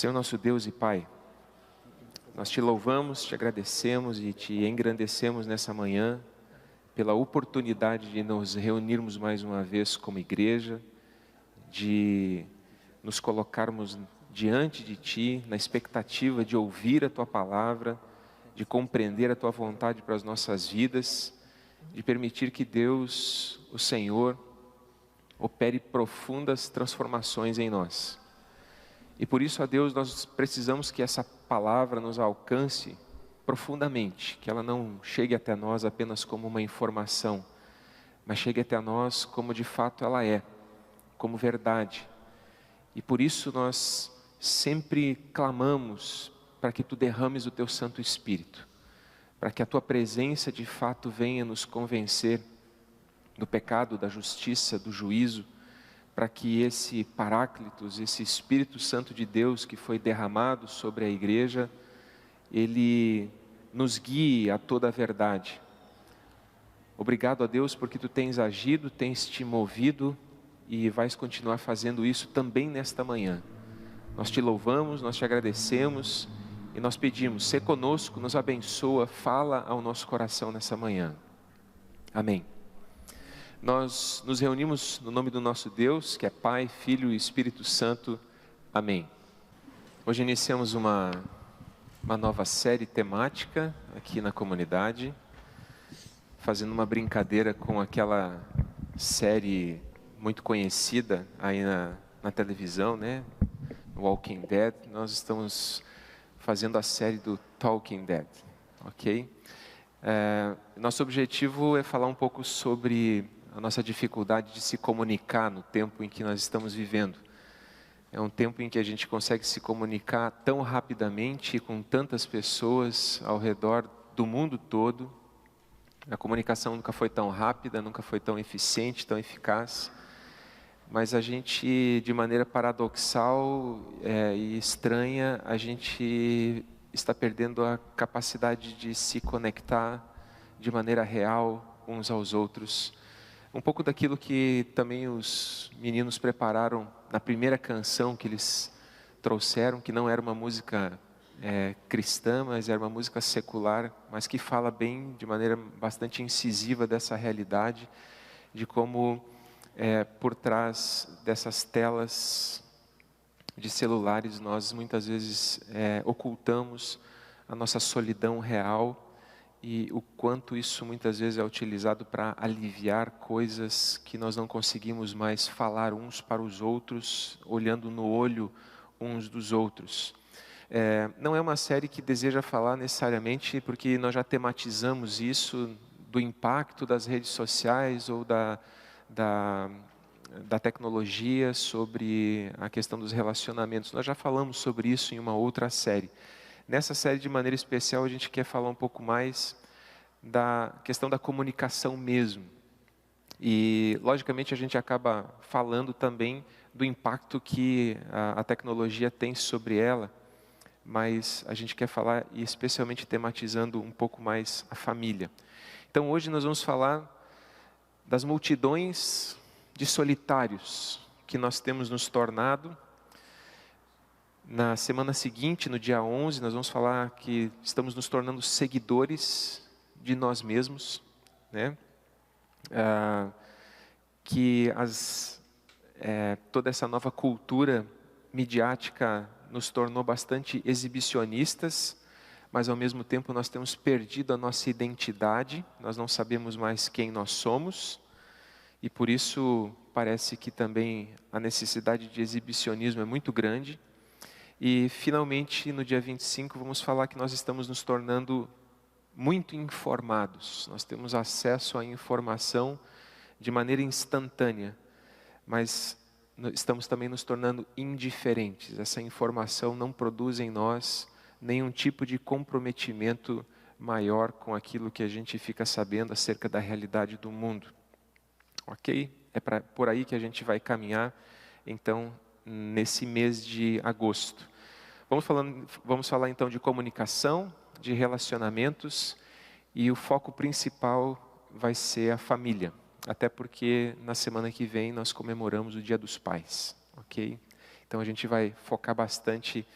Senhor nosso Deus e Pai, nós te louvamos, te agradecemos e te engrandecemos nessa manhã pela oportunidade de nos reunirmos mais uma vez como igreja, de nos colocarmos diante de Ti, na expectativa de ouvir a Tua palavra, de compreender a Tua vontade para as nossas vidas, de permitir que Deus, o Senhor, opere profundas transformações em nós. E por isso, ó Deus, nós precisamos que essa palavra nos alcance profundamente, que ela não chegue até nós apenas como uma informação, mas chegue até nós como de fato ela é, como verdade. E por isso nós sempre clamamos para que Tu derrames o Teu Santo Espírito, para que a Tua presença de fato venha nos convencer do pecado, da justiça, do juízo, para que esse Paráclitos, esse Espírito Santo de Deus que foi derramado sobre a igreja, ele nos guie a toda a verdade. Obrigado a Deus porque Tu tens agido, tens te movido e vais continuar fazendo isso também nesta manhã. Nós te louvamos, nós te agradecemos e nós pedimos, sê conosco, nos abençoa, fala ao nosso coração nessa manhã. Amém. Nós nos reunimos no nome do nosso Deus, que é Pai, Filho e Espírito Santo. Amém. Hoje iniciamos uma nova série temática aqui na comunidade, fazendo uma brincadeira com aquela série muito conhecida aí na televisão, né? Walking Dead. Nós estamos fazendo a série do Talking Dead, ok? Nosso objetivo é falar um pouco sobre a nossa dificuldade de se comunicar no tempo em que nós estamos vivendo. É um tempo em que a gente consegue se comunicar tão rapidamente com tantas pessoas ao redor do mundo todo. A comunicação nunca foi tão rápida, nunca foi tão eficiente, tão eficaz. Mas a gente, de maneira paradoxal e estranha, a gente está perdendo a capacidade de se conectar de maneira real uns aos outros. Um pouco daquilo que também os meninos prepararam na primeira canção que eles trouxeram, que não era uma música cristã, mas era uma música secular, mas que fala bem, de maneira bastante incisiva dessa realidade, de como por trás dessas telas de celulares nós muitas vezes ocultamos a nossa solidão real, e o quanto isso muitas vezes é utilizado para aliviar coisas que nós não conseguimos mais falar uns para os outros, olhando no olho uns dos outros. Não é uma série que deseja falar necessariamente, porque nós já tematizamos isso, do impacto das redes sociais ou da tecnologia sobre a questão dos relacionamentos. Nós já falamos sobre isso em uma outra série. Nessa série, de maneira especial, a gente quer falar um pouco mais da questão da comunicação mesmo. E, logicamente, a gente acaba falando também do impacto que a tecnologia tem sobre ela, mas a gente quer falar, e especialmente tematizando um pouco mais a família. Então, hoje nós vamos falar das multidões de solitários que nós temos nos tornado. Na semana seguinte, no dia 11, nós vamos falar que estamos nos tornando seguidores de nós mesmos, né? Que toda essa nova cultura midiática nos tornou bastante exibicionistas, mas ao mesmo tempo nós temos perdido a nossa identidade, nós não sabemos mais quem nós somos, e por isso parece que também a necessidade de exibicionismo é muito grande. E finalmente, no dia 25, vamos falar que nós estamos nos tornando muito informados. Nós temos acesso à informação de maneira instantânea, mas estamos também nos tornando indiferentes. Essa informação não produz em nós nenhum tipo de comprometimento maior com aquilo que a gente fica sabendo acerca da realidade do mundo. Ok? Por aí que a gente vai caminhar, então, nesse mês de agosto. Vamos falar então de comunicação, de relacionamentos, e o foco principal vai ser a família. Até porque na semana que vem nós comemoramos o Dia dos Pais, ok? Então a gente vai focar bastante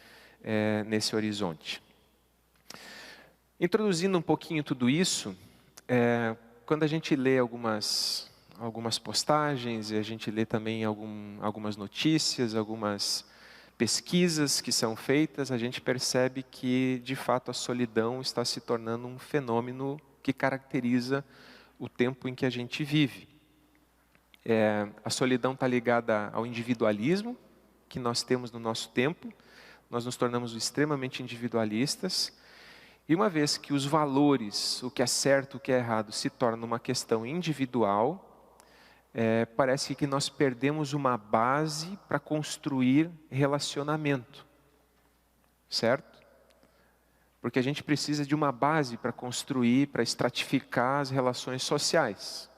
nesse horizonte. Introduzindo um pouquinho tudo isso, quando a gente lê algumas postagens, e a gente lê também algumas notícias, algumas pesquisas que são feitas, a gente percebe que, de fato, a solidão está se tornando um fenômeno que caracteriza o tempo em que a gente vive. A solidão está ligada ao individualismo que nós temos no nosso tempo. Nós nos tornamos extremamente individualistas. E uma vez que os valores, o que é certo, o que é errado, se torna uma questão individual, parece que nós perdemos uma base para construir relacionamento. Certo? Porque a gente precisa de uma base para construir, para estratificar as relações sociais.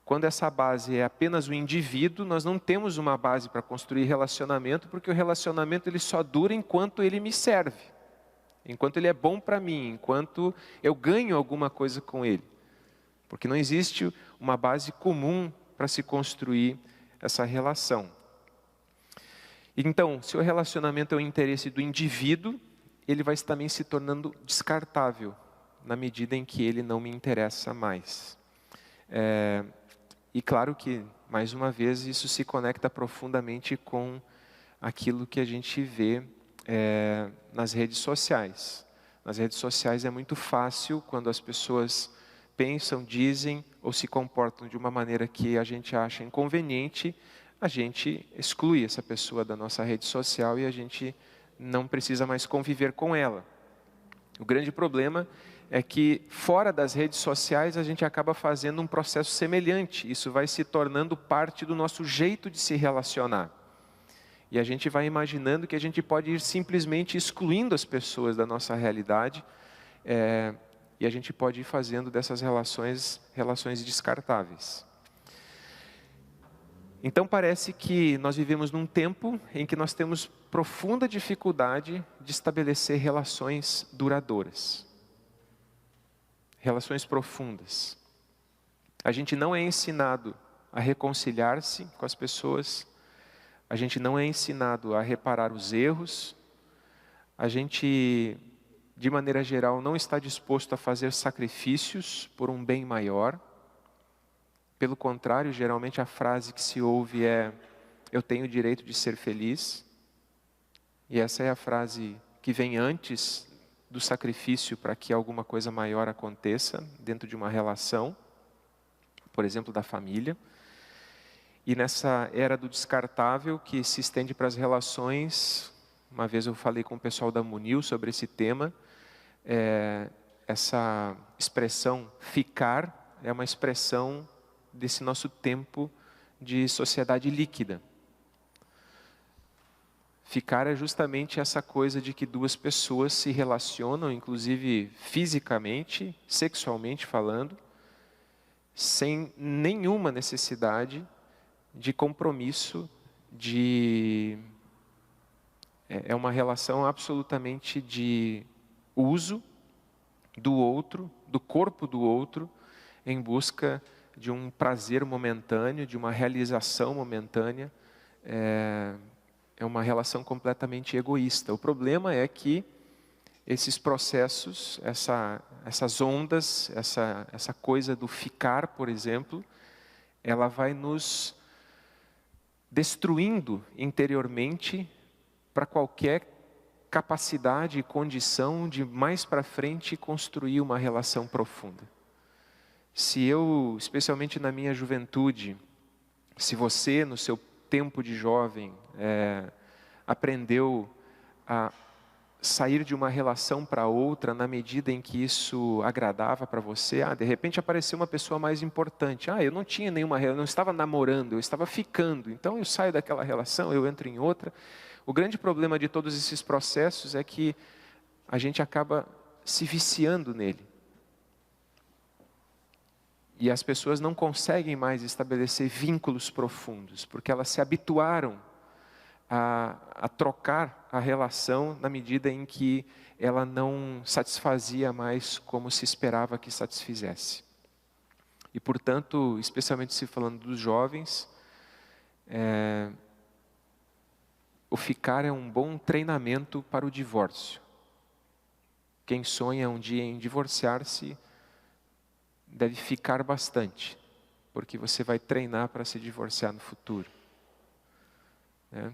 Quando essa base é apenas o indivíduo, nós não temos uma base para construir relacionamento, porque o relacionamento ele só dura enquanto ele me serve. Enquanto ele é bom para mim, enquanto eu ganho alguma coisa com ele. Porque não existe uma base comum para se construir essa relação. Então, se o relacionamento é o interesse do indivíduo, ele vai também se tornando descartável, na medida em que ele não me interessa mais. E claro que, mais uma vez, isso se conecta profundamente com aquilo que a gente vê nas redes sociais. Nas redes sociais é muito fácil quando as pessoas pensam, dizem ou se comportam de uma maneira que a gente acha inconveniente, a gente exclui essa pessoa da nossa rede social e a gente não precisa mais conviver com ela. O grande problema é que fora das redes sociais a gente acaba fazendo um processo semelhante. Isso vai se tornando parte do nosso jeito de se relacionar. E a gente vai imaginando que a gente pode ir simplesmente excluindo as pessoas da nossa realidade, e a gente pode ir fazendo dessas relações descartáveis. Então parece que nós vivemos num tempo em que nós temos profunda dificuldade de estabelecer relações duradouras. Relações profundas. A gente não é ensinado a reconciliar-se com as pessoas. A gente não é ensinado a reparar os erros. A gente, de maneira geral, não está disposto a fazer sacrifícios por um bem maior. Pelo contrário, geralmente a frase que se ouve é: eu tenho o direito de ser feliz. E essa é a frase que vem antes do sacrifício para que alguma coisa maior aconteça dentro de uma relação, por exemplo, da família. E nessa era do descartável que se estende para as relações, uma vez eu falei com o pessoal da Munil sobre esse tema, essa expressão ficar é uma expressão desse nosso tempo de sociedade líquida. Ficar é justamente essa coisa de que duas pessoas se relacionam, inclusive fisicamente, sexualmente falando, sem nenhuma necessidade de compromisso, é uma relação absolutamente de uso do outro, do corpo do outro, em busca de um prazer momentâneo, de uma realização momentânea. É uma relação completamente egoísta. O problema é que esses processos, essas ondas, essa coisa do ficar, por exemplo, ela vai nos destruindo interiormente para qualquer capacidade e condição de mais para frente construir uma relação profunda. Se eu, especialmente na minha juventude, se você no seu tempo de jovem aprendeu a sair de uma relação para outra na medida em que isso agradava para você, de repente apareceu uma pessoa mais importante, eu não tinha nenhuma relação, não estava namorando, eu estava ficando, então eu saio daquela relação, eu entro em outra. O grande problema de todos esses processos é que a gente acaba se viciando nele. E as pessoas não conseguem mais estabelecer vínculos profundos, porque elas se habituaram a trocar a relação na medida em que ela não satisfazia mais como se esperava que satisfizesse. E, portanto, especialmente se falando dos jovens, o ficar é um bom treinamento para o divórcio. Quem sonha um dia em divorciar-se, deve ficar bastante, porque você vai treinar para se divorciar no futuro. Né?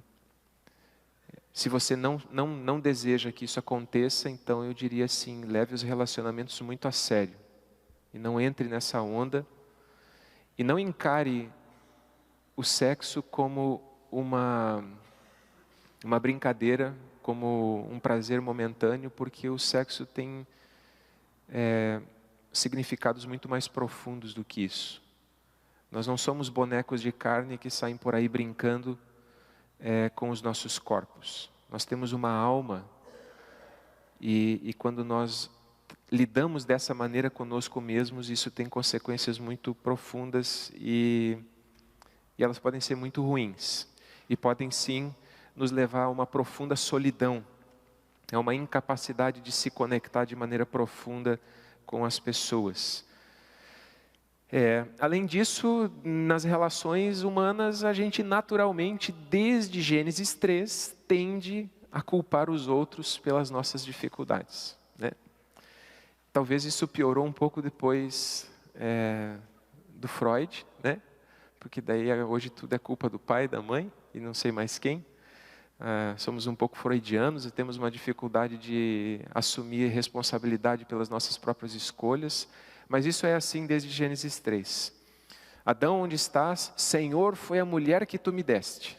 Se você não deseja que isso aconteça, então eu diria assim, leve os relacionamentos muito a sério. E não entre nessa onda. E não encare o sexo como uma brincadeira, como um prazer momentâneo, porque o sexo tem significados muito mais profundos do que isso. Nós não somos bonecos de carne que saem por aí brincando com os nossos corpos. Nós temos uma alma e quando nós lidamos dessa maneira conosco mesmos, isso tem consequências muito profundas e elas podem ser muito ruins. E podem sim nos levar a uma profunda solidão, a uma incapacidade de se conectar de maneira profunda com as pessoas. Além disso, nas relações humanas, a gente naturalmente, desde Gênesis 3, tende a culpar os outros pelas nossas dificuldades. Né? Talvez isso piorou um pouco depois do Freud, né? Porque daí hoje tudo é culpa do pai, da mãe, e não sei mais quem. Somos um pouco freudianos e temos uma dificuldade de assumir responsabilidade pelas nossas próprias escolhas. Mas isso é assim desde Gênesis 3. Adão, onde estás? Senhor, foi a mulher que tu me deste.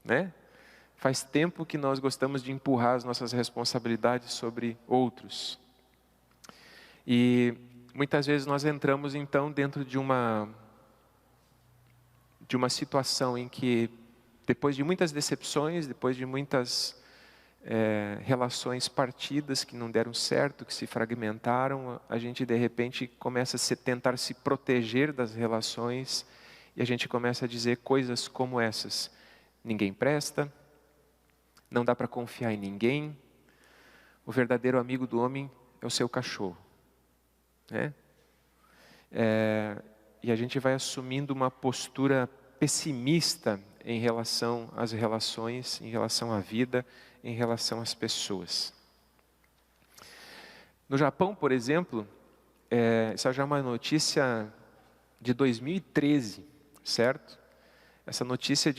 Né? Faz tempo que nós gostamos de empurrar as nossas responsabilidades sobre outros. E muitas vezes nós entramos então dentro de uma situação em que, depois de muitas decepções, depois de muitas relações partidas que não deram certo, que se fragmentaram, a gente de repente começa a tentar se proteger das relações e a gente começa a dizer coisas como essas: ninguém presta, não dá para confiar em ninguém, o verdadeiro amigo do homem é o seu cachorro. Né? E a gente vai assumindo uma postura pessimista em relação às relações, em relação à vida, em relação às pessoas. No Japão, por exemplo, essa já é uma notícia de 2013, certo? Essa notícia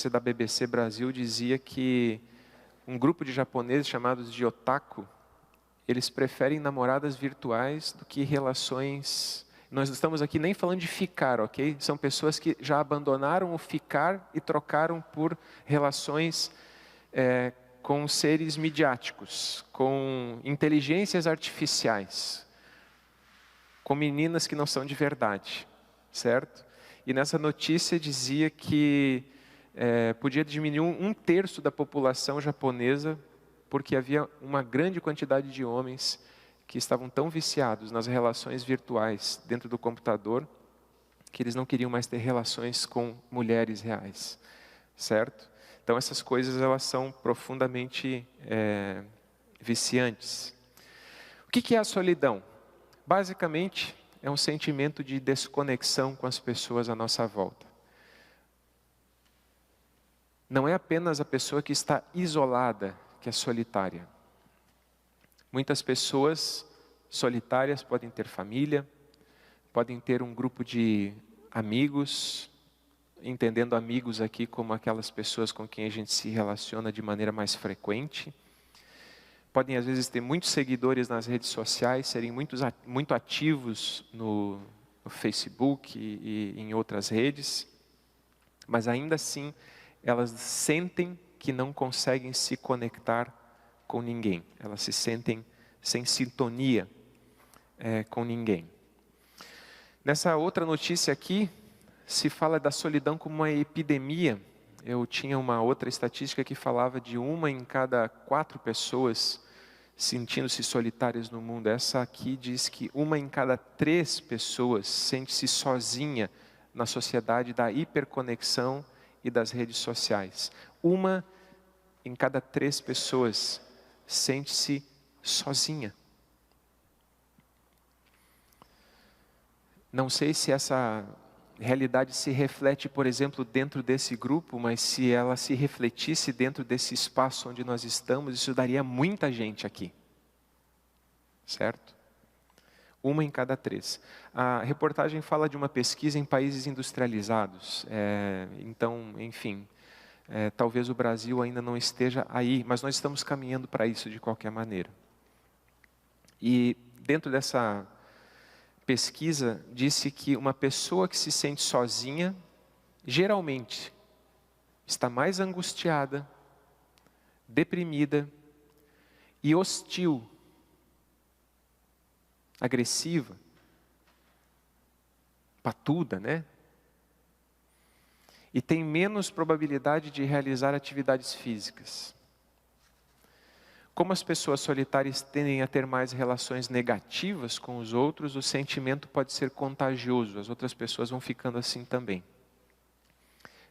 da BBC Brasil dizia que um grupo de japoneses chamados de otaku, eles preferem namoradas virtuais do que relações. Nós não estamos aqui nem falando de ficar, ok? São pessoas que já abandonaram o ficar e trocaram por relações com seres midiáticos, com inteligências artificiais, com meninas que não são de verdade, certo? E nessa notícia dizia que podia diminuir um terço da população japonesa, porque havia uma grande quantidade de homens que estavam tão viciados nas relações virtuais dentro do computador, que eles não queriam mais ter relações com mulheres reais, certo? Então essas coisas, elas são profundamente viciantes. O que é a solidão? Basicamente, é um sentimento de desconexão com as pessoas à nossa volta. Não é apenas a pessoa que está isolada que é solitária. Muitas pessoas solitárias podem ter família, podem ter um grupo de amigos, entendendo amigos aqui como aquelas pessoas com quem a gente se relaciona de maneira mais frequente. Podem às vezes ter muitos seguidores nas redes sociais, serem muito ativos no Facebook e em outras redes, mas ainda assim elas sentem que não conseguem se conectar com ninguém. Elas se sentem sem sintonia com ninguém. Nessa outra notícia aqui, se fala da solidão como uma epidemia. Eu tinha uma outra estatística que falava de 1 em cada 4 pessoas sentindo-se solitárias no mundo. Essa aqui diz que 1 em cada 3 pessoas sente-se sozinha na sociedade da hiperconexão e das redes sociais. 1 em cada 3 pessoas sente-se sozinha. Não sei se essa realidade se reflete, por exemplo, dentro desse grupo, mas se ela se refletisse dentro desse espaço onde nós estamos, isso daria muita gente aqui. Certo? 1 em cada 3. A reportagem fala de uma pesquisa em países industrializados. Então, enfim, talvez o Brasil ainda não esteja aí, mas nós estamos caminhando para isso de qualquer maneira. E dentro dessa pesquisa, disse que uma pessoa que se sente sozinha, geralmente, está mais angustiada, deprimida e hostil, agressiva, patuda, né? E tem menos probabilidade de realizar atividades físicas. Como as pessoas solitárias tendem a ter mais relações negativas com os outros, o sentimento pode ser contagioso, as outras pessoas vão ficando assim também.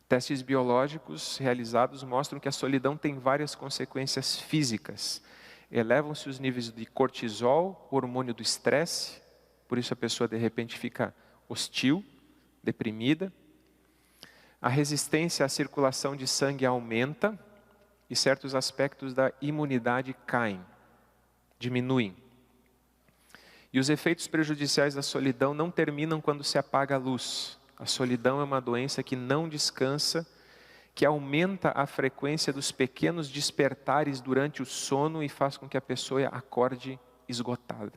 Testes biológicos realizados mostram que a solidão tem várias consequências físicas. Elevam-se os níveis de cortisol, hormônio do estresse, por isso a pessoa de repente fica hostil, deprimida. A resistência à circulação de sangue aumenta e certos aspectos da imunidade caem, diminuem. E os efeitos prejudiciais da solidão não terminam quando se apaga a luz. A solidão é uma doença que não descansa, que aumenta a frequência dos pequenos despertares durante o sono e faz com que a pessoa acorde esgotada.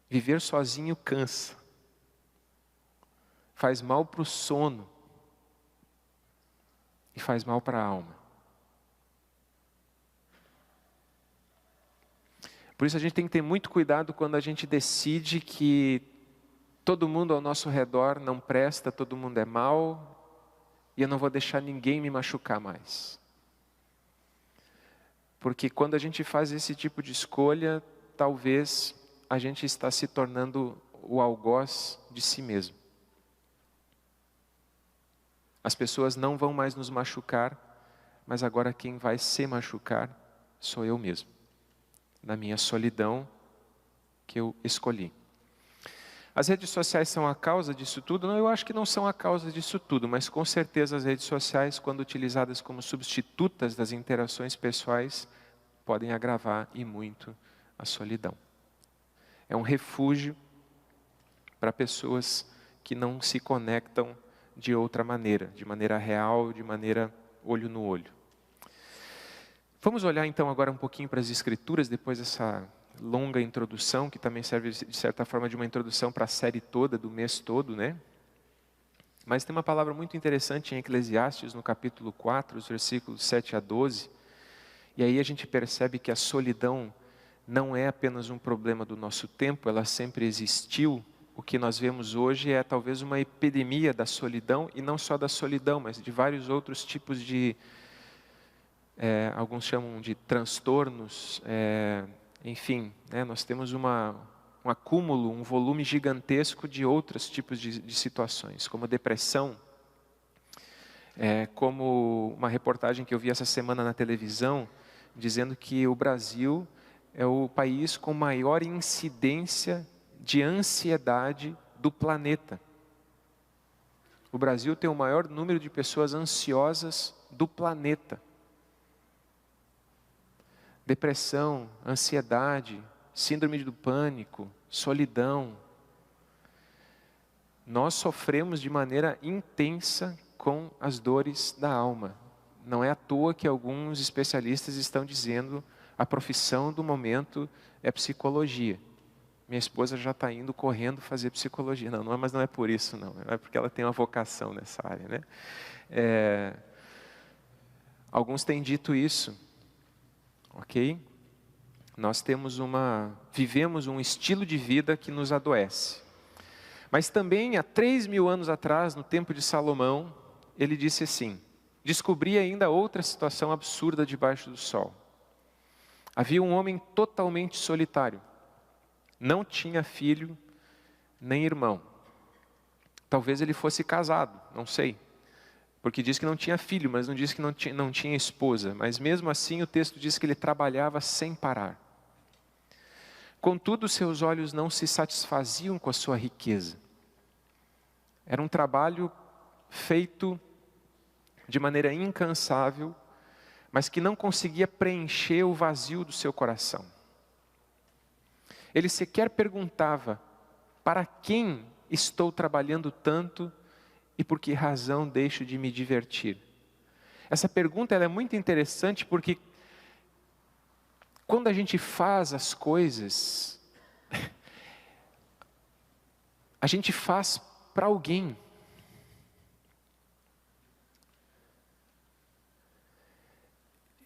Viver sozinho cansa, faz mal para o sono e faz mal para a alma. Por isso a gente tem que ter muito cuidado quando a gente decide que todo mundo ao nosso redor não presta, todo mundo é mau, e eu não vou deixar ninguém me machucar mais. Porque quando a gente faz esse tipo de escolha, talvez a gente está se tornando o algoz de si mesmo. As pessoas não vão mais nos machucar, mas agora quem vai se machucar sou eu mesmo. Na minha solidão que eu escolhi. As redes sociais são a causa disso tudo? Não, eu acho que não são a causa disso tudo, mas com certeza as redes sociais, quando utilizadas como substitutas das interações pessoais, podem agravar e muito a solidão. É um refúgio para pessoas que não se conectam de outra maneira, de maneira real, de maneira olho no olho. Vamos olhar então agora um pouquinho para as Escrituras, depois dessa longa introdução, que também serve de certa forma de uma introdução para a série toda, do mês todo, né? Mas tem uma palavra muito interessante em Eclesiastes, no capítulo 4, os versículos 7 a 12, e aí a gente percebe que a solidão não é apenas um problema do nosso tempo, ela sempre existiu. O que nós vemos hoje é talvez uma epidemia da solidão, e não só da solidão, mas de vários outros tipos de, alguns chamam de transtornos, enfim, né, nós temos um acúmulo, um volume gigantesco de outros tipos de situações, como depressão, como uma reportagem que eu vi essa semana na televisão, dizendo que o Brasil é o país com maior incidência de ansiedade do planeta. O Brasil tem o maior número de pessoas ansiosas do planeta. Depressão, ansiedade, síndrome do pânico, solidão. Nós sofremos de maneira intensa com as dores da alma. Não é à toa que alguns especialistas estão dizendo a profissão do momento é psicologia. Minha esposa já está indo correndo fazer psicologia. Não, mas não é por isso não. É porque ela tem uma vocação nessa área, né? Alguns têm dito isso. Ok? Nós vivemos um estilo de vida que nos adoece. Mas também há 3.000 anos atrás, no tempo de Salomão, ele disse assim: descobri ainda outra situação absurda debaixo do sol. Havia um homem totalmente solitário. Não tinha filho, nem irmão. Talvez ele fosse casado, não sei. Porque diz que não tinha filho, mas não diz que não tinha esposa. Mas mesmo assim o texto diz que ele trabalhava sem parar. Contudo, seus olhos não se satisfaziam com a sua riqueza. Era um trabalho feito de maneira incansável, mas que não conseguia preencher o vazio do seu coração. Ele sequer perguntava: para quem estou trabalhando tanto e por que razão deixo de me divertir? Essa pergunta ela é muito interessante porque quando a gente faz as coisas, a gente faz para alguém.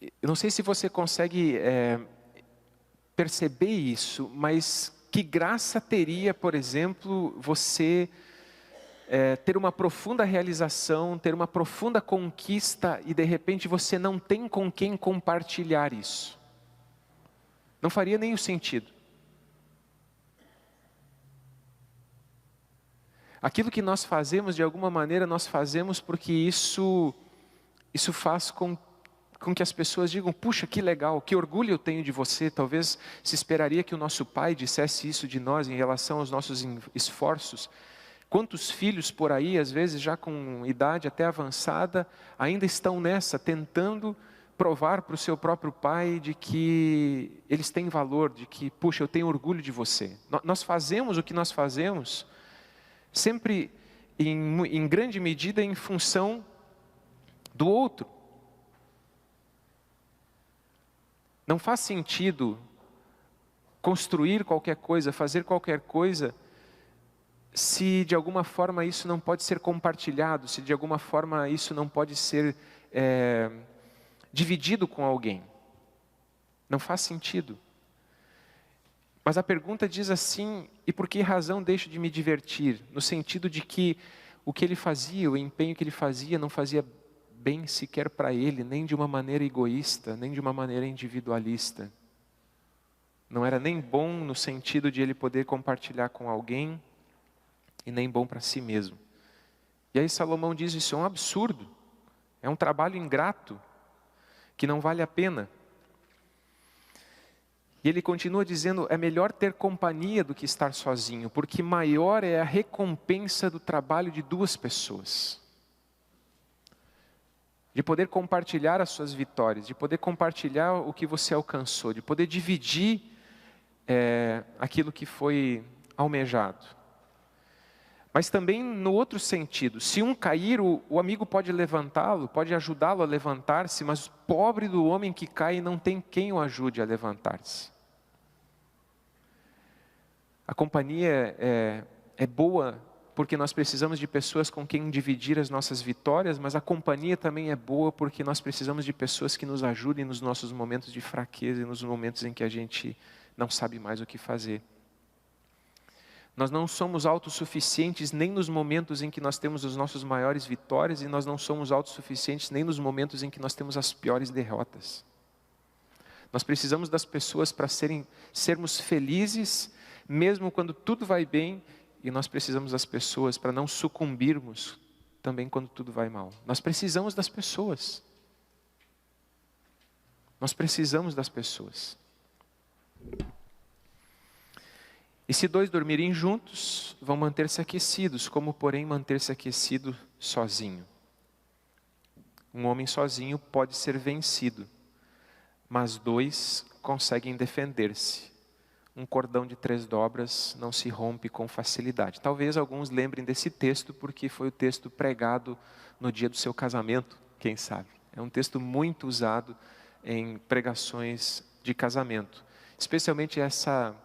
Eu não sei se você consegue perceber isso, mas que graça teria, por exemplo, você ter uma profunda realização, ter uma profunda conquista e de repente você não tem com quem compartilhar isso. Não faria nenhum sentido. Aquilo que nós fazemos, de alguma maneira, nós fazemos porque isso faz com que as pessoas digam: puxa, que legal, que orgulho eu tenho de você. Talvez se esperaria que o nosso pai dissesse isso de nós em relação aos nossos esforços. Quantos filhos por aí, às vezes já com idade até avançada, ainda estão nessa, tentando provar para o seu próprio pai de que eles têm valor, de que, puxa, eu tenho orgulho de você. Nós fazemos o que nós fazemos, sempre em grande medida em função do outro. Não faz sentido construir qualquer coisa, fazer qualquer coisa, se de alguma forma isso não pode ser compartilhado, se de alguma forma isso não pode ser dividido com alguém. Não faz sentido. Mas a pergunta diz assim: e por que razão deixo de me divertir? No sentido de que o que ele fazia, o empenho que ele fazia, não fazia bem sequer para ele, nem de uma maneira egoísta, nem de uma maneira individualista. Não era nem bom no sentido de ele poder compartilhar com alguém, e nem bom para si mesmo. E aí Salomão diz: isso é um absurdo, é um trabalho ingrato, que não vale a pena. E ele continua dizendo: é melhor ter companhia do que estar sozinho, porque maior é a recompensa do trabalho de duas pessoas. De poder compartilhar as suas vitórias, de poder compartilhar o que você alcançou, de poder dividir aquilo que foi almejado. Mas também no outro sentido, se um cair, o amigo pode levantá-lo, pode ajudá-lo a levantar-se, mas o pobre do homem que cai não tem quem o ajude a levantar-se. A companhia é boa porque nós precisamos de pessoas com quem dividir as nossas vitórias, mas a companhia também é boa porque nós precisamos de pessoas que nos ajudem nos nossos momentos de fraqueza e nos momentos em que a gente não sabe mais o que fazer. Nós não somos autossuficientes nem nos momentos em que nós temos as nossas maiores vitórias, e nós não somos autossuficientes nem nos momentos em que nós temos as piores derrotas. Nós precisamos das pessoas para sermos felizes, mesmo quando tudo vai bem, e nós precisamos das pessoas para não sucumbirmos também quando tudo vai mal. Nós precisamos das pessoas. Nós precisamos das pessoas. E se dois dormirem juntos, vão manter-se aquecidos, como porém manter-se aquecido sozinho. Um homem sozinho pode ser vencido, mas dois conseguem defender-se. Um cordão de 3 dobras não se rompe com facilidade. Talvez alguns lembrem desse texto porque foi o texto pregado no dia do seu casamento, quem sabe. É um texto muito usado em pregações de casamento, especialmente essa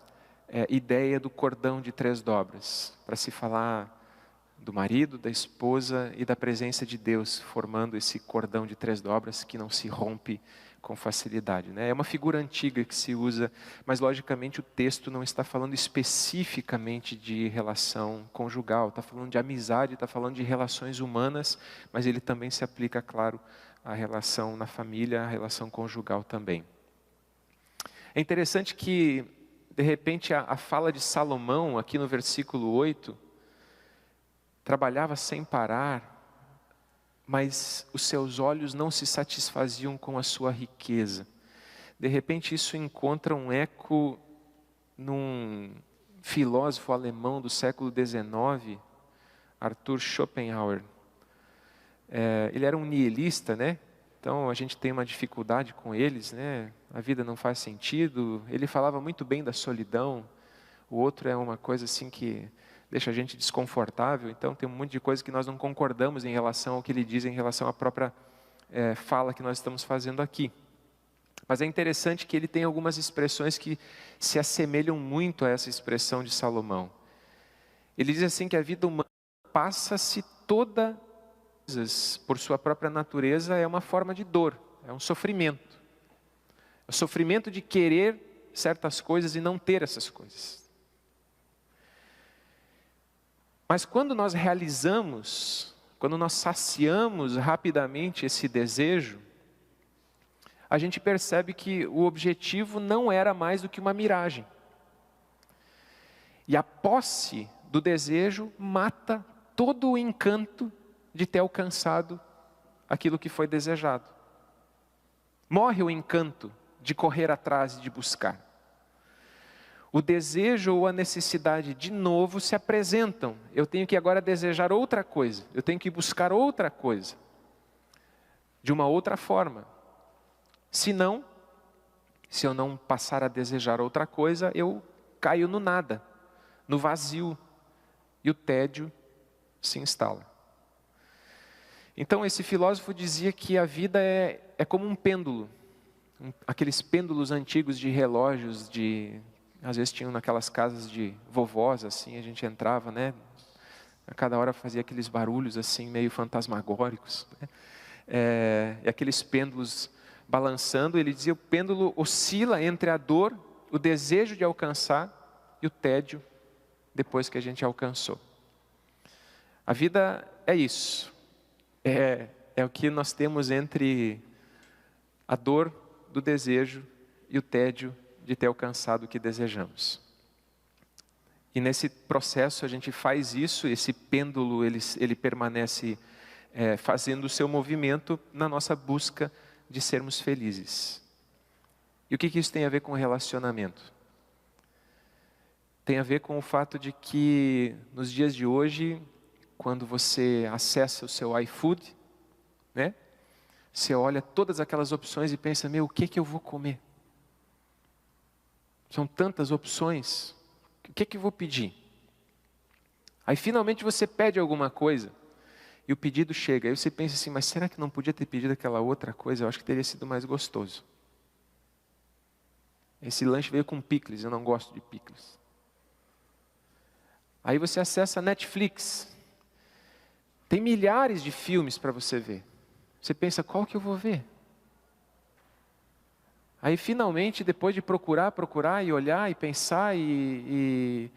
ideia do cordão de 3 dobras, para se falar do marido, da esposa e da presença de Deus, formando esse cordão de 3 dobras que não se rompe com facilidade, né? É uma figura antiga que se usa, mas logicamente o texto não está falando especificamente de relação conjugal, está falando de amizade, está falando de relações humanas, mas ele também se aplica, claro, à relação na família, à relação conjugal também. É interessante que, de repente, a fala de Salomão, aqui no versículo 8, trabalhava sem parar, mas os seus olhos não se satisfaziam com a sua riqueza. De repente isso encontra um eco num filósofo alemão do século XIX, Arthur Schopenhauer. Ele era um nihilista, né? Então a gente tem uma dificuldade com eles, né? A vida não faz sentido. Ele falava muito bem da solidão. O outro é uma coisa assim que deixa a gente desconfortável. Então tem um monte de coisa que nós não concordamos em relação ao que ele diz em relação à própria fala que nós estamos fazendo aqui. Mas é interessante que ele tem algumas expressões que se assemelham muito a essa expressão de Salomão. Ele diz assim que a vida humana passa-se toda, por sua própria natureza, é uma forma de dor, é um sofrimento. É o sofrimento de querer certas coisas e não ter essas coisas. Mas quando nós realizamos, quando nós saciamos rapidamente esse desejo, a gente percebe que o objetivo não era mais do que uma miragem. E a posse do desejo mata todo o encanto de ter alcançado aquilo que foi desejado. Morre o encanto de correr atrás e de buscar. O desejo ou a necessidade de novo se apresentam. Eu tenho que agora desejar outra coisa. Eu tenho que buscar outra coisa. De uma outra forma. Senão, se eu não passar a desejar outra coisa, eu caio no nada, no vazio. E o tédio se instala. Então esse filósofo dizia que a vida é como um pêndulo. Aqueles pêndulos antigos de relógios, às vezes tinham naquelas casas de vovós, assim, a gente entrava, né? A cada hora fazia aqueles barulhos assim, meio fantasmagóricos, né? E aqueles pêndulos balançando, ele dizia, o pêndulo oscila entre a dor, o desejo de alcançar e o tédio depois que a gente alcançou. A vida é isso. É o que nós temos entre a dor do desejo e o tédio de ter alcançado o que desejamos. E nesse processo a gente faz isso, esse pêndulo ele permanece fazendo o seu movimento na nossa busca de sermos felizes. E o que isso tem a ver com relacionamento? Tem a ver com o fato de que nos dias de hoje, quando você acessa o seu iFood, né? Você olha todas aquelas opções e pensa, o que eu vou comer? São tantas opções, o que eu vou pedir? Aí finalmente você pede alguma coisa, e o pedido chega, aí você pensa assim, mas será que não podia ter pedido aquela outra coisa? Eu acho que teria sido mais gostoso. Esse lanche veio com picles, eu não gosto de picles. Aí você acessa a Netflix, tem milhares de filmes para você ver. Você pensa, qual que eu vou ver? Aí finalmente, depois de procurar e olhar e pensar e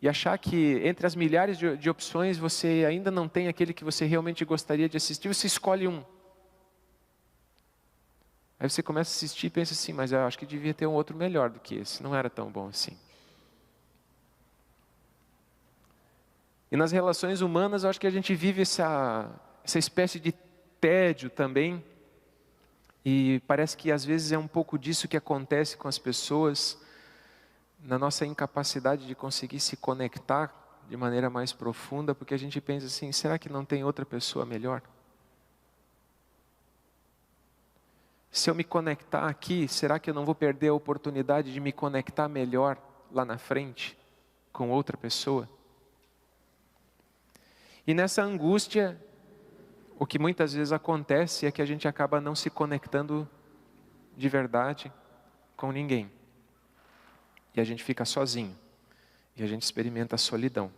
achar que entre as milhares de opções você ainda não tem aquele que você realmente gostaria de assistir, você escolhe um. Aí você começa a assistir e pensa assim, mas eu acho que devia ter um outro melhor do que esse, não era tão bom assim. E nas relações humanas, eu acho que a gente vive essa espécie de tédio também. E parece que às vezes é um pouco disso que acontece com as pessoas, na nossa incapacidade de conseguir se conectar de maneira mais profunda, porque a gente pensa assim, será que não tem outra pessoa melhor? Se eu me conectar aqui, será que eu não vou perder a oportunidade de me conectar melhor lá na frente com outra pessoa? E nessa angústia, o que muitas vezes acontece é que a gente acaba não se conectando de verdade com ninguém. E a gente fica sozinho. E a gente experimenta a solidão.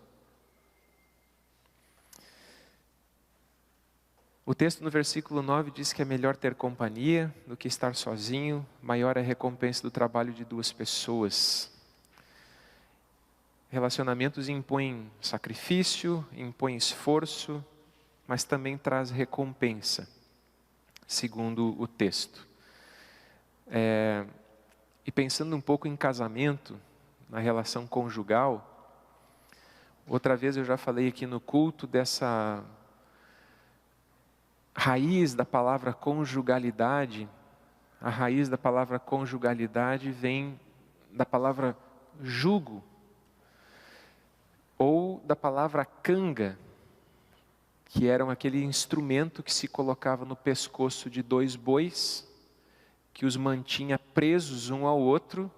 O texto no versículo 9 diz que é melhor ter companhia do que estar sozinho, maior é a recompensa do trabalho de duas pessoas. Relacionamentos impõem sacrifício, impõem esforço, mas também traz recompensa, segundo o texto. E pensando um pouco em casamento, na relação conjugal, outra vez eu já falei aqui no culto dessa raiz da palavra conjugalidade. A raiz da palavra conjugalidade vem da palavra jugo, ou da palavra canga. que eram aquele instrumento que se colocava no pescoço de 2 bois, que os mantinha presos um ao outro,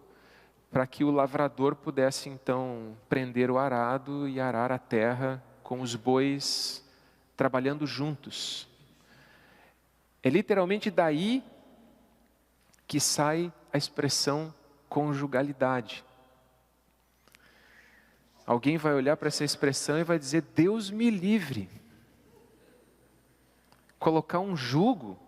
para que o lavrador pudesse então prender o arado e arar a terra com os bois trabalhando juntos. É literalmente daí que sai a expressão conjugalidade. Alguém vai olhar para essa expressão e vai dizer: Deus me livre. Colocar um jugo.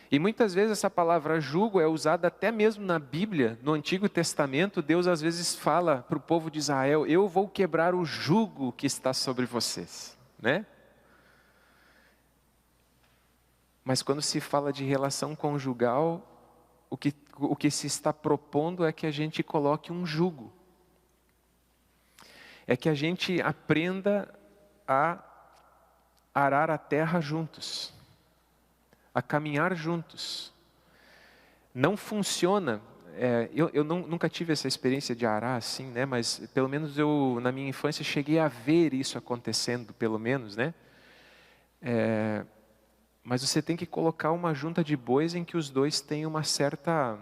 E muitas vezes essa palavra jugo é usada até mesmo na Bíblia, no Antigo Testamento. Deus às vezes fala para o povo de Israel: eu vou quebrar o jugo que está sobre vocês, né? Mas quando se fala de relação conjugal, o que se está propondo é que a gente coloque um jugo. É que a gente aprenda a arar a terra juntos, a caminhar juntos. Não funciona, eu nunca tive essa experiência de arar assim, né? Mas pelo menos eu, na minha infância, cheguei a ver isso acontecendo, pelo menos, né? Mas você tem que colocar uma junta de bois em que os dois têm uma certa...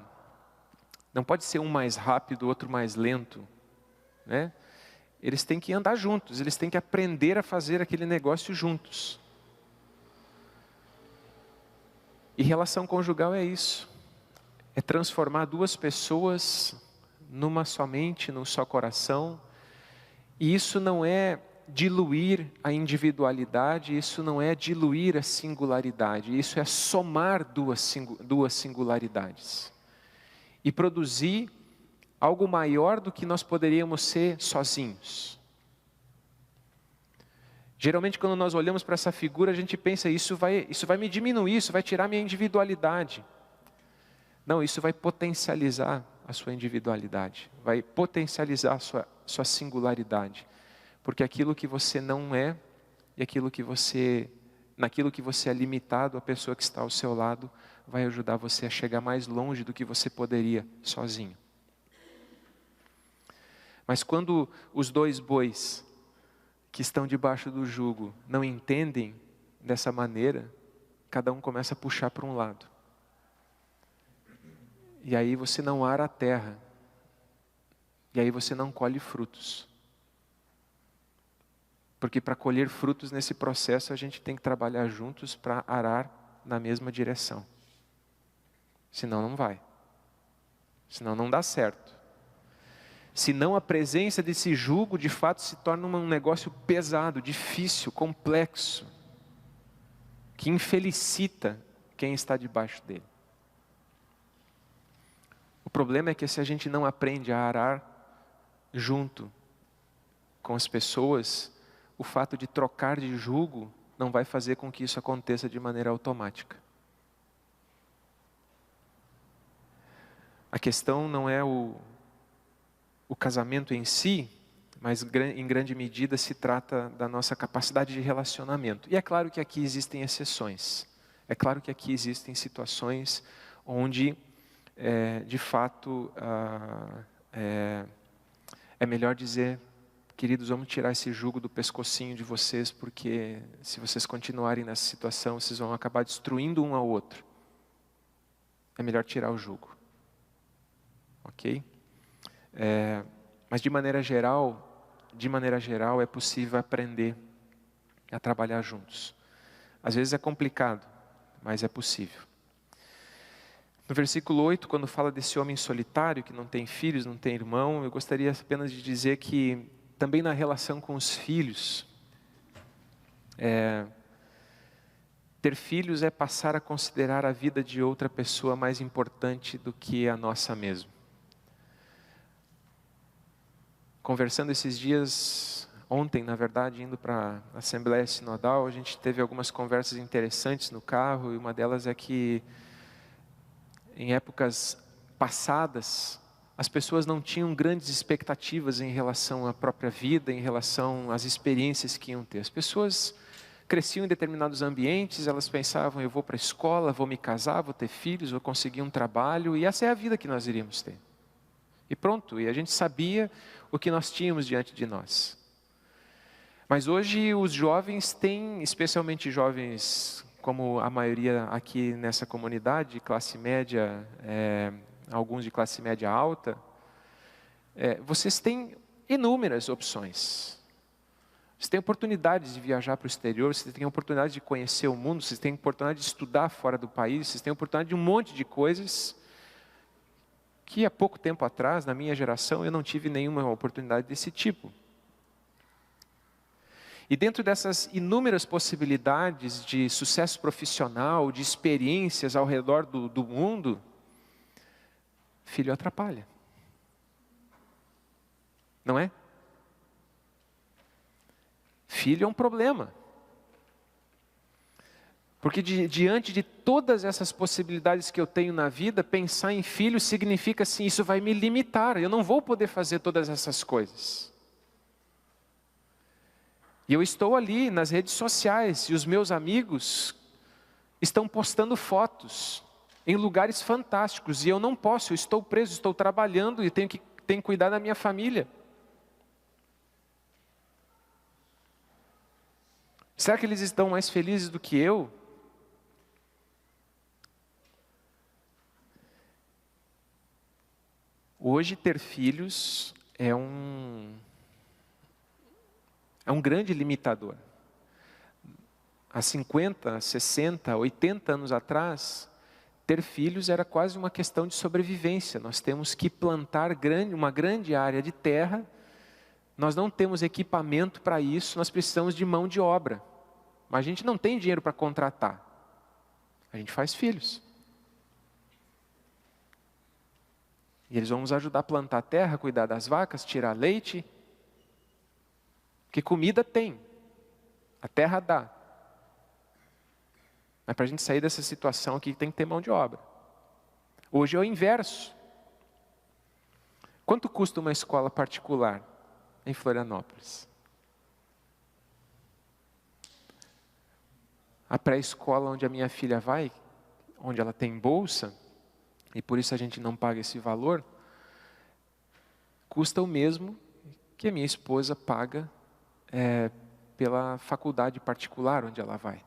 Não pode ser um mais rápido, o outro mais lento, né? Eles têm que andar juntos, eles têm que aprender a fazer aquele negócio juntos. E relação conjugal é isso. É transformar 2 pessoas numa só mente, num só coração. E isso não é diluir a individualidade, isso não é diluir a singularidade. Isso é somar duas singularidades. E produzir algo maior do que nós poderíamos ser sozinhos. Geralmente quando nós olhamos para essa figura, a gente pensa: isso vai me diminuir, isso vai tirar minha individualidade. Não, isso vai potencializar a sua individualidade, vai potencializar a sua singularidade. Porque aquilo que você não é, e naquilo que você é limitado, a pessoa que está ao seu lado vai ajudar você a chegar mais longe do que você poderia sozinho. Mas quando os 2 bois que estão debaixo do jugo não entendem dessa maneira, cada um começa a puxar para um lado. E aí você não ara a terra. E aí você não colhe frutos. Porque para colher frutos nesse processo, a gente tem que trabalhar juntos para arar na mesma direção. Senão não vai. Senão não dá certo. Senão a presença desse jugo de fato se torna um negócio pesado, difícil, complexo, que infelicita quem está debaixo dele. O problema é que se a gente não aprende a arar junto com as pessoas, o fato de trocar de jugo não vai fazer com que isso aconteça de maneira automática. A questão não é o casamento em si, mas em grande medida se trata da nossa capacidade de relacionamento. E é claro que aqui existem exceções. É claro que aqui existem situações onde, de fato, é melhor dizer: queridos, vamos tirar esse jugo do pescocinho de vocês, porque se vocês continuarem nessa situação, vocês vão acabar destruindo um ao outro. É melhor tirar o jugo. Ok? Mas de maneira geral é possível aprender a trabalhar juntos. Às vezes é complicado, mas é possível. No versículo 8, quando fala desse homem solitário, que não tem filhos, não tem irmão, eu gostaria apenas de dizer que também na relação com os filhos, ter filhos é passar a considerar a vida de outra pessoa mais importante do que a nossa mesma. Conversando esses dias, ontem na verdade, indo para a Assembleia Sinodal, a gente teve algumas conversas interessantes no carro, e uma delas é que em épocas passadas, as pessoas não tinham grandes expectativas em relação à própria vida, em relação às experiências que iam ter. As pessoas cresciam em determinados ambientes, elas pensavam: eu vou para a escola, vou me casar, vou ter filhos, vou conseguir um trabalho, e essa é a vida que nós iríamos ter. E pronto, e a gente sabia o que nós tínhamos diante de nós. Mas hoje os jovens têm, especialmente jovens como a maioria aqui nessa comunidade, classe média, alguns de classe média alta, vocês têm inúmeras opções. Vocês têm oportunidades de viajar para o exterior, vocês têm oportunidade de conhecer o mundo, vocês têm oportunidade de estudar fora do país, vocês têm oportunidade de um monte de coisas que há pouco tempo atrás, na minha geração, eu não tive nenhuma oportunidade desse tipo. E dentro dessas inúmeras possibilidades de sucesso profissional, de experiências ao redor do mundo, filho atrapalha. Não é? Filho é um problema. Porque diante de todas essas possibilidades que eu tenho na vida, pensar em filho significa assim, isso vai me limitar, eu não vou poder fazer todas essas coisas. E eu estou ali nas redes sociais e os meus amigos estão postando fotos em lugares fantásticos e eu não posso, eu estou preso, estou trabalhando e tenho que cuidar da minha família. Será que eles estão mais felizes do que eu? Hoje ter filhos é um grande limitador. Há 50, 60, 80 anos atrás, ter filhos era quase uma questão de sobrevivência. Nós temos que plantar uma grande área de terra, nós não temos equipamento para isso, nós precisamos de mão de obra. Mas a gente não tem dinheiro para contratar. A gente faz filhos. E eles vão nos ajudar a plantar a terra, cuidar das vacas, tirar leite. Porque comida tem. A terra dá. Mas para a gente sair dessa situação aqui, tem que ter mão de obra. Hoje é o inverso. Quanto custa uma escola particular em Florianópolis? A pré-escola onde a minha filha vai, onde ela tem bolsa, e por isso a gente não paga esse valor, custa o mesmo que a minha esposa paga pela faculdade particular onde ela vai.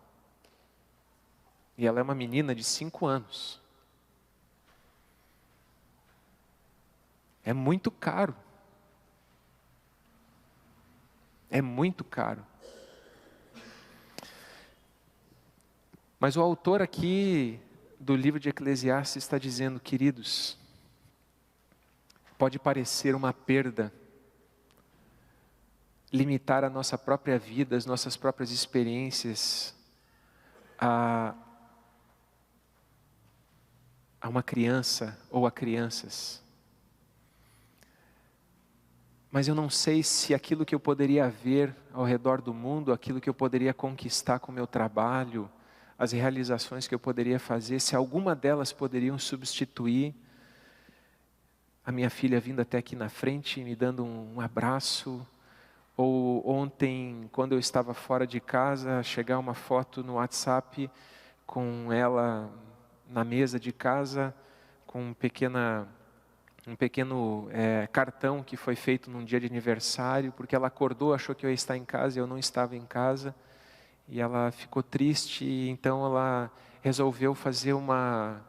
E ela é uma menina de 5 anos. É muito caro. É muito caro. Mas o autor aqui do livro de Eclesiastes está dizendo, queridos, pode parecer uma perda limitar a nossa própria vida, as nossas próprias experiências a uma criança ou a crianças. Mas eu não sei se aquilo que eu poderia ver ao redor do mundo, aquilo que eu poderia conquistar com o meu trabalho, as realizações que eu poderia fazer, se alguma delas poderiam substituir a minha filha vindo até aqui na frente, me dando um abraço, ou ontem, quando eu estava fora de casa, chegar uma foto no WhatsApp com ela na mesa de casa, com um pequeno cartão que foi feito num dia de aniversário, porque ela acordou, achou que eu ia estar em casa e eu não estava em casa. E ela ficou triste, e então ela resolveu fazer uma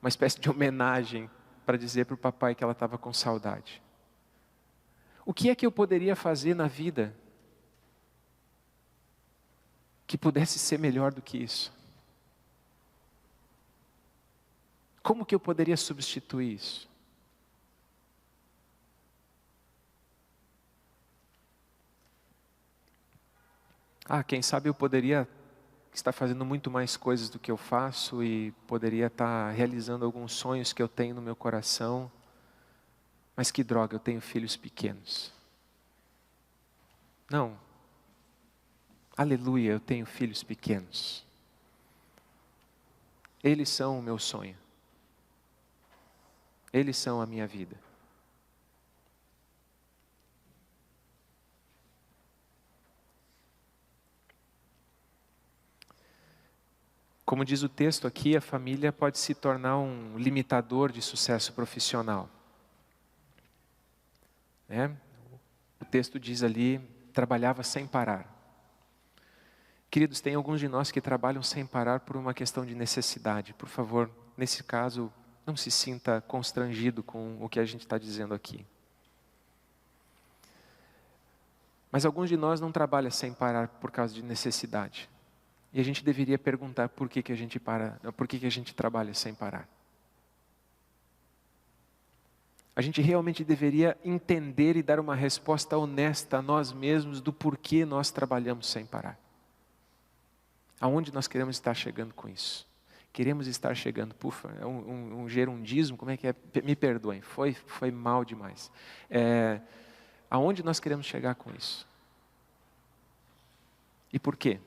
espécie de homenagem para dizer para o papai que ela estava com saudade. O que é que eu poderia fazer na vida que pudesse ser melhor do que isso? Como que eu poderia substituir isso? Quem sabe eu poderia estar fazendo muito mais coisas do que eu faço e poderia estar realizando alguns sonhos que eu tenho no meu coração. Mas que droga, eu tenho filhos pequenos. Não. Aleluia, eu tenho filhos pequenos. Eles são o meu sonho. Eles são a minha vida. Como diz o texto aqui, a família pode se tornar um limitador de sucesso profissional. O texto diz ali, trabalhava sem parar. Queridos, tem alguns de nós que trabalham sem parar por uma questão de necessidade. Por favor, nesse caso, não se sinta constrangido com o que a gente está dizendo aqui. Mas alguns de nós não trabalham sem parar por causa de necessidade. E a gente deveria perguntar por que a gente trabalha sem parar. A gente realmente deveria entender e dar uma resposta honesta a nós mesmos do porquê nós trabalhamos sem parar. Aonde nós queremos estar chegando com isso? Queremos estar chegando, é um gerundismo, como é que é? Me perdoem, foi mal demais. Aonde nós queremos chegar com isso? E por quê?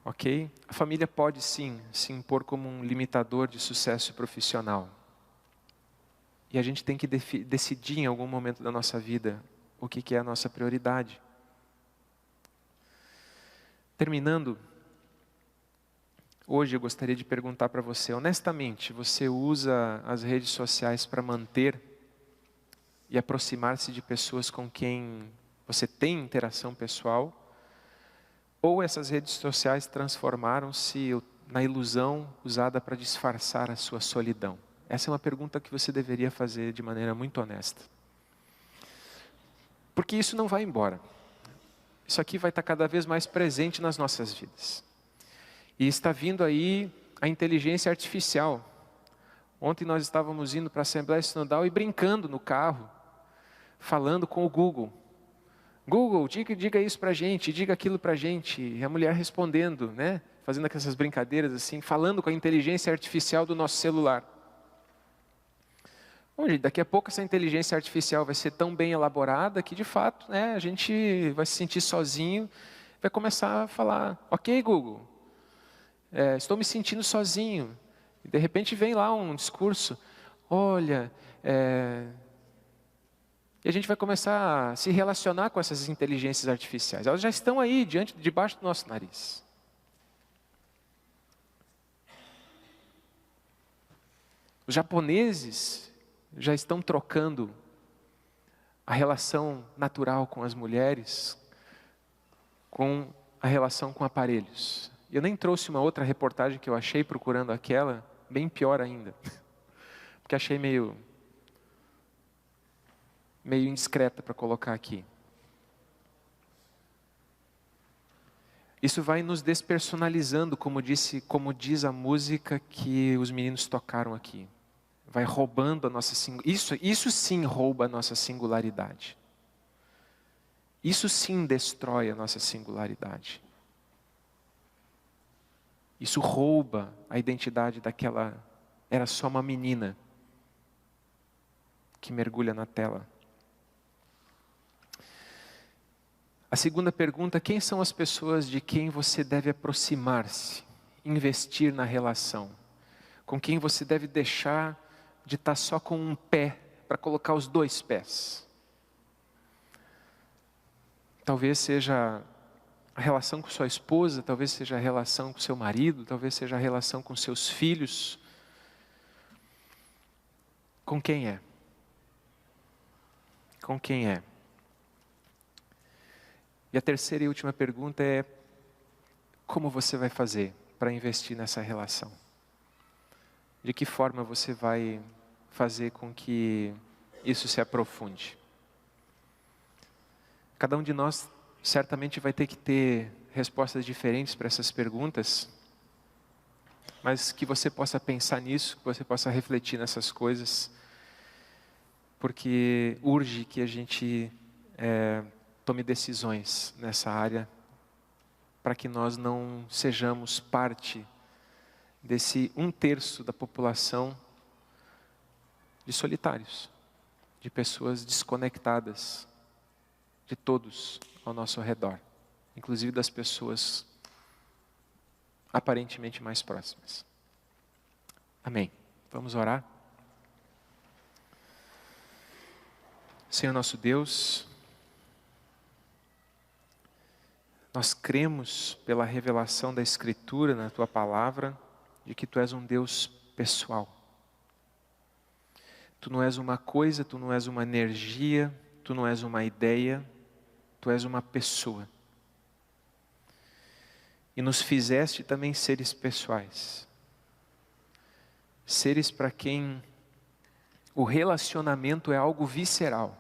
Ok? A família pode sim se impor como um limitador de sucesso profissional. E a gente tem que decidir em algum momento da nossa vida o que é a nossa prioridade. Terminando, hoje eu gostaria de perguntar para você, honestamente, você usa as redes sociais para manter e aproximar-se de pessoas com quem você tem interação pessoal? Ou essas redes sociais transformaram-se na ilusão usada para disfarçar a sua solidão? Essa é uma pergunta que você deveria fazer de maneira muito honesta. Porque isso não vai embora. Isso aqui vai estar cada vez mais presente nas nossas vidas. E está vindo aí a inteligência artificial. Ontem nós estávamos indo para a Assembleia Sinodal e brincando no carro, falando com o Google. Google, diga isso para a gente, diga aquilo para a gente. E a mulher respondendo, né? Fazendo essas brincadeiras assim, falando com a inteligência artificial do nosso celular. Bom, gente, daqui a pouco essa inteligência artificial vai ser tão bem elaborada que de fato, né, a gente vai se sentir sozinho, vai começar a falar, ok Google, estou me sentindo sozinho. E de repente vem lá um discurso, olha, e a gente vai começar a se relacionar com essas inteligências artificiais. Elas já estão aí, debaixo do nosso nariz. Os japoneses já estão trocando a relação natural com as mulheres com a relação com aparelhos. Eu nem trouxe uma outra reportagem que eu achei procurando aquela, bem pior ainda. Porque achei meio indiscreta para colocar aqui. Isso vai nos despersonalizando, como diz a música que os meninos tocaram aqui. Vai roubando a nossa isso sim rouba a nossa singularidade. Isso sim destrói a nossa singularidade. Isso rouba a identidade daquela, era só uma menina que mergulha na tela. A segunda pergunta, quem são as pessoas de quem você deve aproximar-se, investir na relação? Com quem você deve deixar de estar só com um pé, para colocar os dois pés? Talvez seja a relação com sua esposa, talvez seja a relação com seu marido, talvez seja a relação com seus filhos. Com quem é? Com quem é? E a terceira e última pergunta é, como você vai fazer para investir nessa relação? De que forma você vai fazer com que isso se aprofunde? Cada um de nós certamente vai ter que ter respostas diferentes para essas perguntas, mas que você possa pensar nisso, que você possa refletir nessas coisas, porque urge que a gente tome decisões nessa área, para que nós não sejamos parte desse 1/3 da população de solitários, de pessoas desconectadas de todos ao nosso redor, inclusive das pessoas aparentemente mais próximas. Amém. Vamos orar? Senhor nosso Deus, nós cremos pela revelação da Escritura na Tua Palavra, de que Tu és um Deus pessoal. Tu não és uma coisa, Tu não és uma energia, Tu Tu não és uma ideia, Tu és uma pessoa. E nos fizeste também seres pessoais. Seres para quem o relacionamento é algo visceral.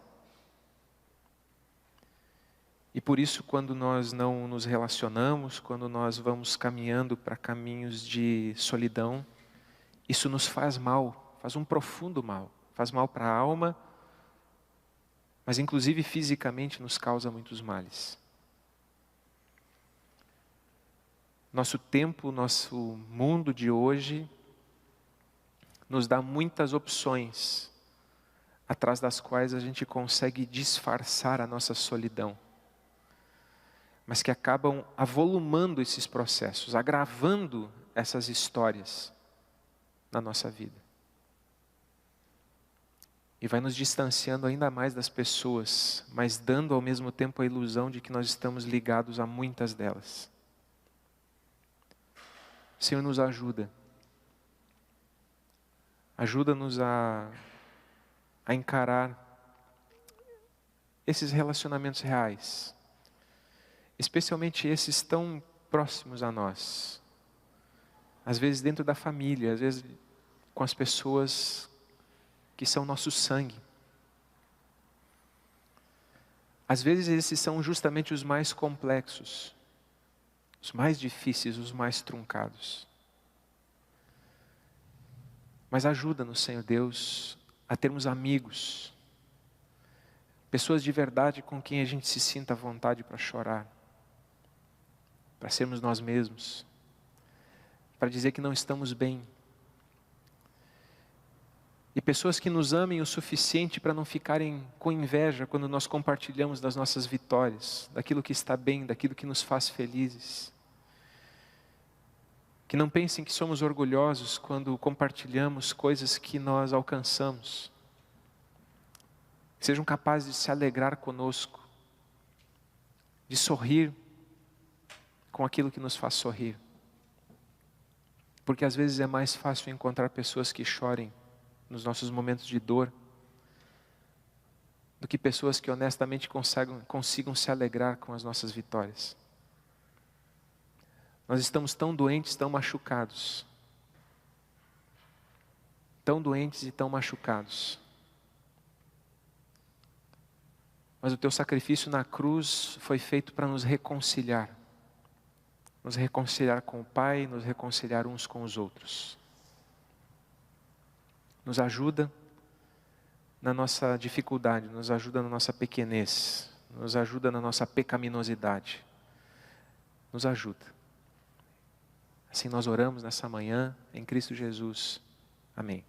E por isso, quando nós não nos relacionamos, quando nós vamos caminhando para caminhos de solidão, isso nos faz mal, faz um profundo mal. Faz mal para a alma, mas inclusive fisicamente nos causa muitos males. Nosso tempo, nosso mundo de hoje nos dá muitas opções, atrás das quais a gente consegue disfarçar a nossa solidão, mas que acabam avolumando esses processos, agravando essas histórias na nossa vida. E vai nos distanciando ainda mais das pessoas, mas dando ao mesmo tempo a ilusão de que nós estamos ligados a muitas delas. Senhor, nos ajuda. Ajuda-nos a encarar esses relacionamentos reais, especialmente esses tão próximos a nós. Às vezes dentro da família, às vezes com as pessoas que são nosso sangue. Às vezes esses são justamente os mais complexos, os mais difíceis, os mais truncados. Mas ajuda-nos, Senhor Deus, a termos amigos, pessoas de verdade com quem a gente se sinta à vontade para chorar, para sermos nós mesmos, para dizer que não estamos bem. E pessoas que nos amem o suficiente para não ficarem com inveja quando nós compartilhamos das nossas vitórias, daquilo que está bem, daquilo que nos faz felizes. Que não pensem que somos orgulhosos quando compartilhamos coisas que nós alcançamos. Que sejam capazes de se alegrar conosco, de sorrir com aquilo que nos faz sorrir. Porque às vezes é mais fácil encontrar pessoas que chorem nos nossos momentos de dor, do que pessoas que honestamente consigam se alegrar com as nossas vitórias. Nós estamos tão doentes, tão machucados. Tão doentes e tão machucados. Mas o teu sacrifício na cruz foi feito para nos reconciliar. Nos reconciliar com o Pai, nos reconciliar uns com os outros. Nos ajuda na nossa dificuldade, nos ajuda na nossa pequenez, nos ajuda na nossa pecaminosidade. Nos ajuda. Assim nós oramos nessa manhã, em Cristo Jesus. Amém.